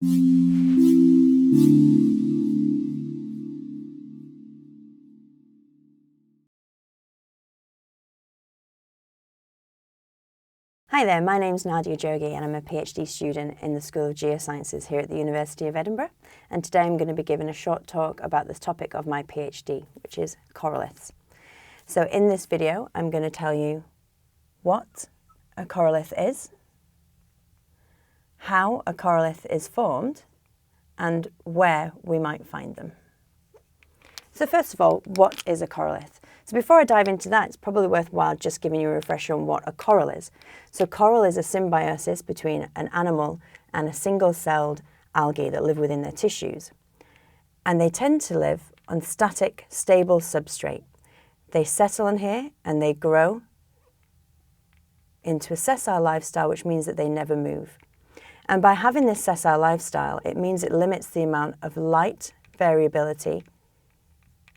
Hi there, my name's Nadia Jogi and I'm a PhD student in the School of Geosciences here at the University of Edinburgh, and today I'm going to be giving a short talk about the topic of my PhD, which is coralliths. So in this video I'm going to tell you what a corallith is, how a corallith is formed, and where we might find them. So first of all, what is a corallith? So before I dive into that, it's probably worthwhile just giving you a refresher on what a coral is. So coral is a symbiosis between an animal and a single-celled algae that live within their tissues. And they tend to live on static, stable substrate. They settle on here and they grow into a sessile lifestyle, which means that they never move. And by having this sessile lifestyle, it means it limits the amount of light variability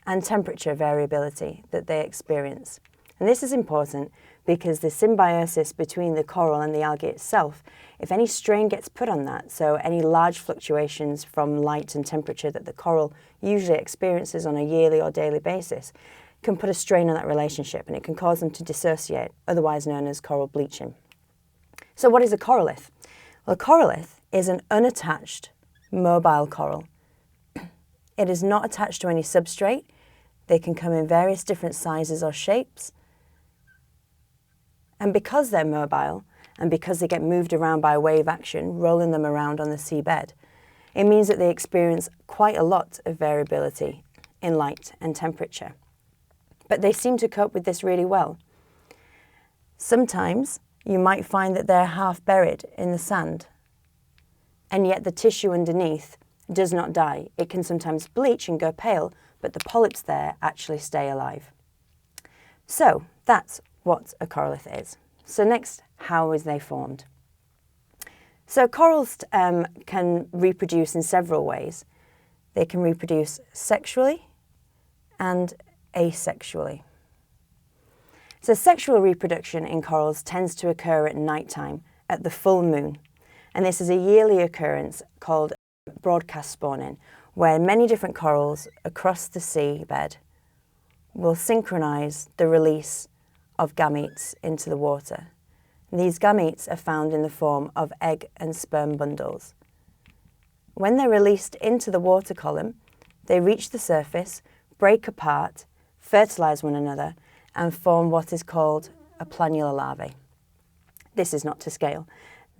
and temperature variability that they experience. And this is important because the symbiosis between the coral and the algae itself, if any strain gets put on that, so any large fluctuations from light and temperature that the coral usually experiences on a yearly or daily basis, can put a strain on that relationship and it can cause them to dissociate, otherwise known as coral bleaching. So what is a corallith? Well, a corallith is an unattached mobile coral. It is not attached to any substrate. They can come in various different sizes or shapes. And because they're mobile, and because they get moved around by wave action, rolling them around on the seabed, it means that they experience quite a lot of variability in light and temperature. But they seem to cope with this really well. Sometimes you might find that they're half buried in the sand, and yet the tissue underneath does not die. It can sometimes bleach and go pale, but the polyps there actually stay alive. So that's what a corallith is. So next, how is they formed? So corals can reproduce in several ways. They can reproduce sexually and asexually. So sexual reproduction in corals tends to occur at nighttime, at the full moon. And this is a yearly occurrence called broadcast spawning, where many different corals across the seabed will synchronize the release of gametes into the water. And these gametes are found in the form of egg and sperm bundles. When they're released into the water column, they reach the surface, break apart, fertilize one another, and form what is called a planula larvae. This is not to scale.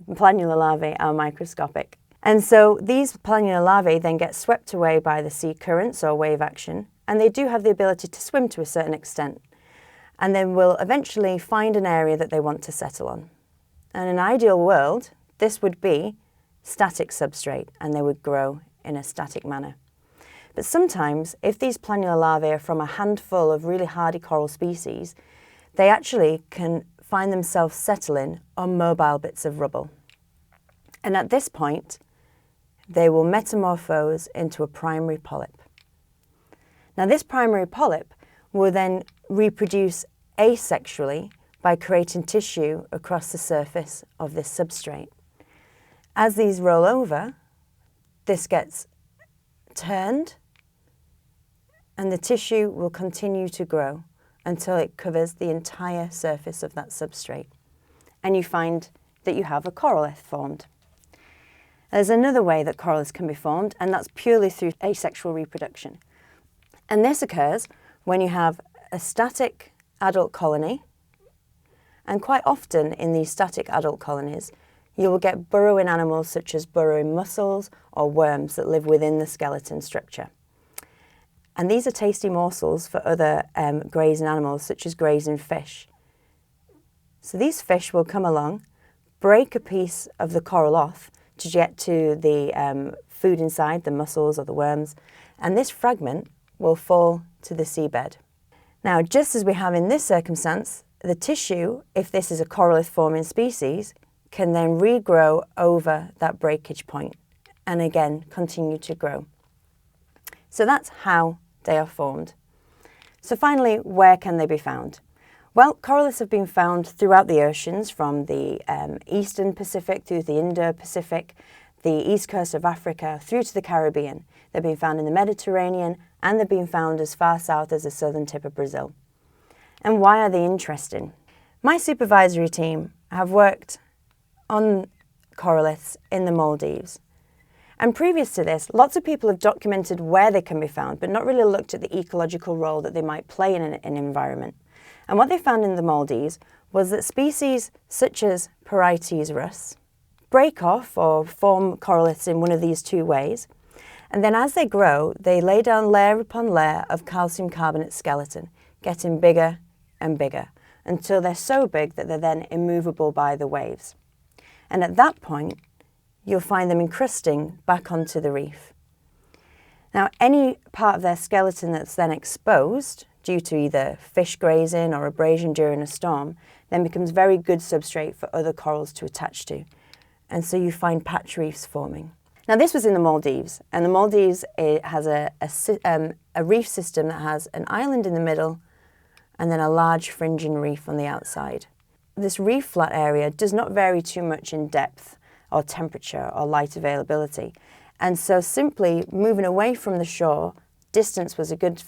Planula larvae are microscopic. And so these planula larvae then get swept away by the sea currents or wave action, and they do have the ability to swim to a certain extent, and then will eventually find an area that they want to settle on. And in an ideal world, this would be static substrate, and they would grow in a static manner. But sometimes, if these planula larvae are from a handful of really hardy coral species, they actually can find themselves settling on mobile bits of rubble. And at this point, they will metamorphose into a primary polyp. Now this primary polyp will then reproduce asexually by creating tissue across the surface of this substrate. As these roll over, this gets turned and the tissue will continue to grow until it covers the entire surface of that substrate. And you find that you have a corallith formed. There's another way that coralliths can be formed, and that's purely through asexual reproduction. And this occurs when you have a static adult colony, and quite often in these static adult colonies, you will get burrowing animals such as burrowing mussels or worms that live within the skeleton structure. And these are tasty morsels for other grazing animals such as grazing fish. So these fish will come along, break a piece of the coral off to get to the food inside, the mussels or the worms, and this fragment will fall to the seabed. Now, just as we have in this circumstance, the tissue, if this is a corallith forming species, can then regrow over that breakage point and again continue to grow. So that's how they are formed. So finally, where can they be found? Well, coralliths have been found throughout the oceans, from the eastern Pacific through the Indo-Pacific. the east coast of Africa through to the Caribbean. They've been found in the Mediterranean, and they've been found as far south as the southern tip of Brazil. And why are they interesting? My supervisory team have worked on coralliths in the Maldives. And previous to this, lots of people have documented where they can be found, but not really looked at the ecological role that they might play in an environment. And what they found in the Maldives was that species such as Coralliths rus break off or form coralliths in one of these two ways. And then as they grow, they lay down layer upon layer of calcium carbonate skeleton, getting bigger and bigger, until they're so big that they're then immovable by the waves. And at that point, you'll find them encrusting back onto the reef. Now, any part of their skeleton that's then exposed due to either fish grazing or abrasion during a storm, then becomes very good substrate for other corals to attach to. And so you find patch reefs forming. Now, this was in the Maldives, and the Maldives, it has a reef system that has an island in the middle and then a large fringing reef on the outside. This reef flat area does not vary too much in depth or temperature or light availability. And so simply moving away from the shore, distance was a good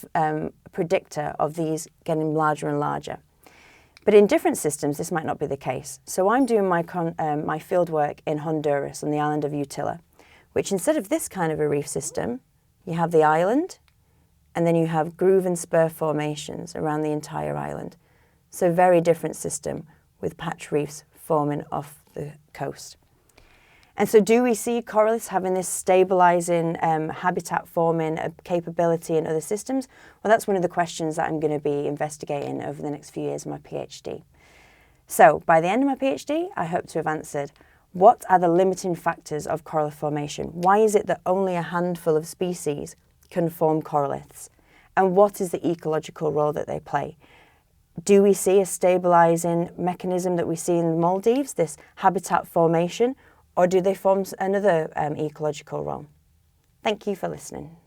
predictor of these getting larger and larger. But in different systems, this might not be the case. So I'm doing my field work in Honduras on the island of Utila, which instead of this kind of a reef system, you have the island, and then you have groove and spur formations around the entire island. So very different system with patch reefs forming off the coast. And so do we see coralliths having this stabilising, habitat forming capability in other systems? Well, that's one of the questions that I'm going to be investigating over the next few years of my PhD. So by the end of my PhD, I hope to have answered, what are the limiting factors of corallith formation? Why is it that only a handful of species can form coralliths? And what is the ecological role that they play? Do we see a stabilising mechanism that we see in the Maldives, this habitat formation, or do they form another ecological role? Thank you for listening.